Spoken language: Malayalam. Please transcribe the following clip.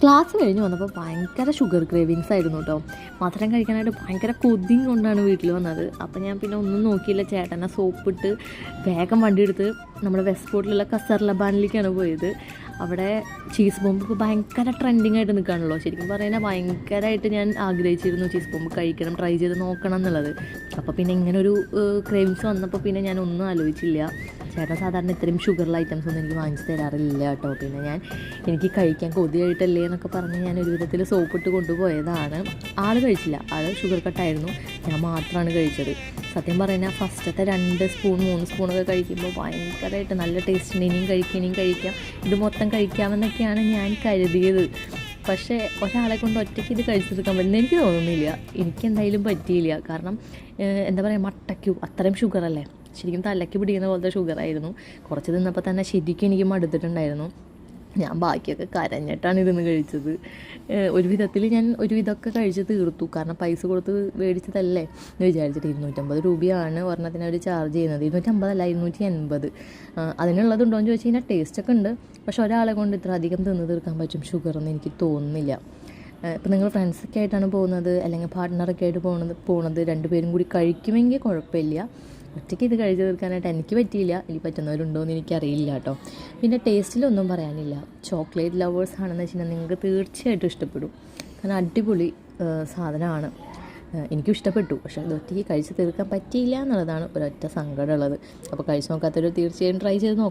ക്ലാസ് കഴിഞ്ഞ് വന്നപ്പോൾ ഭയങ്കര ഷുഗർ ക്രേവിങ്സ് ആയിരുന്നു കേട്ടോ. മധുരം കഴിക്കാനായിട്ട് ഭയങ്കര കൊതിയും കൊണ്ടാണ് വീട്ടിൽ വന്നത്. അപ്പോൾ ഞാൻ പിന്നെ ഒന്നും നോക്കിയില്ല, ചേട്ടനെ സോപ്പിട്ട് വേഗം വണ്ടി എടുത്ത് നമ്മുടെ വെസ്റ്റ് ഫോർട്ടിലുള്ള കസർലബാനിലേക്കാണ് പോയത്. അവിടെ ചീസ് ബോംബ് ഇപ്പോൾ ഭയങ്കര ട്രെൻഡിങ് ആയിട്ട് നിൽക്കുകയാണല്ലോ. ശരിക്കും പറയുന്നത് ഭയങ്കരമായിട്ട് ഞാൻ ആഗ്രഹിച്ചിരുന്നു ചീസ് ബോംബ് കഴിക്കണം, ട്രൈ ചെയ്ത് നോക്കണം എന്നുള്ളത്. അപ്പോൾ പിന്നെ ഇങ്ങനെ ഒരു ക്രേവിങ്സ് വന്നപ്പോൾ പിന്നെ ഞാൻ ഒന്നും ആലോചിച്ചില്ല. ചേട്ടൻ സാധാരണ ഇത്രയും ഷുഗറുള്ള ഐറ്റംസ് ഒന്നും എനിക്ക് വാങ്ങിച്ച് തരാറില്ല കേട്ടോ. പിന്നെ എനിക്ക് കഴിക്കാൻ കൊതിയായിട്ടല്ലേ എന്നൊക്കെ പറഞ്ഞ് ഞാൻ ഒരു വിധത്തിൽ സോപ്പിട്ട് കൊണ്ടുപോയതാണ്. ആൾ കഴിച്ചില്ല, ആൾ ഷുഗർ കട്ടായിരുന്നു, ഞാൻ മാത്രമാണ് കഴിച്ചത്. സത്യം പറഞ്ഞാൽ ഫസ്റ്റത്തെ 2 സ്പൂൺ 3 സ്പൂണൊക്കെ കഴിക്കുമ്പോൾ ഭയങ്കരമായിട്ട് നല്ല ടേസ്റ്റ്, ഇനിയും കഴിക്കാം, ഇത് മൊത്തം കഴിക്കാമെന്നൊക്കെയാണ് ഞാൻ കരുതിയത്. പക്ഷേ ഒരാളെ കൊണ്ട് ഒറ്റയ്ക്ക് ഇത് കഴിച്ചെടുക്കാൻ പറ്റുന്ന എനിക്ക് തോന്നുന്നില്ല. എനിക്കെന്തായാലും പറ്റിയില്ല. കാരണം എന്താ പറയുക, മട്ടയ്ക്കും അത്രയും ഷുഗറല്ലേ, ശരിക്കും തലയ്ക്ക് പിടിക്കുന്ന പോലത്തെ ഷുഗറായിരുന്നു. കുറച്ച് തിന്നപ്പോൾ തന്നെ ശരിക്കും എനിക്ക് മടുത്തിട്ടുണ്ടായിരുന്നു. ഞാൻ ബാക്കിയൊക്കെ കരഞ്ഞിട്ടാണ് ഇരുന്ന് കഴിച്ചത്. ഒരു വിധത്തിൽ ഞാൻ ഒരു വിധമൊക്കെ കഴിച്ച് തീർത്തു. കാരണം പൈസ കൊടുത്ത് മേടിച്ചതല്ലേ എന്ന് വിചാരിച്ചിട്ട്. 250 രൂപയാണ് ഒരെണ്ണത്തിന് അവർ ചാർജ് ചെയ്യുന്നത്. 250 അല്ല, 280. അതിനുള്ളതുണ്ടോ എന്ന് ചോദിച്ചു കഴിഞ്ഞാൽ ടേസ്റ്റൊക്കെ ഉണ്ട്. പക്ഷെ ഒരാളെ കൊണ്ട് ഇത്ര അധികം തിന്ന് തീർക്കാൻ പറ്റും ഷുഗറൊന്നും എനിക്ക് തോന്നുന്നില്ല. ഇപ്പം നിങ്ങൾ ഫ്രണ്ട്സൊക്കെ ആയിട്ടാണ് പോകുന്നത്, അല്ലെങ്കിൽ പാർട്ട്ണറൊക്കെ ആയിട്ട് പോകുന്നത് 2 പേരും കൂടി കഴിക്കുമെങ്കിൽ കുഴപ്പമില്ല. ഒറ്റയ്ക്ക് ഇത് കഴിച്ച് തീർക്കാനായിട്ട് എനിക്ക് പറ്റിയില്ല. എനിക്ക് പറ്റുന്നവരുണ്ടോ എന്ന് എനിക്കറിയില്ല കേട്ടോ. പിന്നെ ടേസ്റ്റിലൊന്നും പറയാനില്ല. ചോക്ലേറ്റ് ലവേഴ്സ് ആണെന്ന് വെച്ചിട്ടുണ്ടെങ്കിൽ നിങ്ങൾക്ക് തീർച്ചയായിട്ടും ഇഷ്ടപ്പെടും. കാരണം അടിപൊളി സാധനമാണ്. എനിക്കും ഇഷ്ടപ്പെട്ടു. പക്ഷേ ഇത് ഒറ്റയ്ക്ക് കഴിച്ച് തീർക്കാൻ പറ്റിയില്ല എന്നുള്ളതാണ് ഒരൊറ്റ സങ്കടമുള്ളത്. അപ്പോൾ കഴിച്ച് നോക്കാത്തൊരു തീർച്ചയായും ട്രൈ ചെയ്ത് നോക്കണം.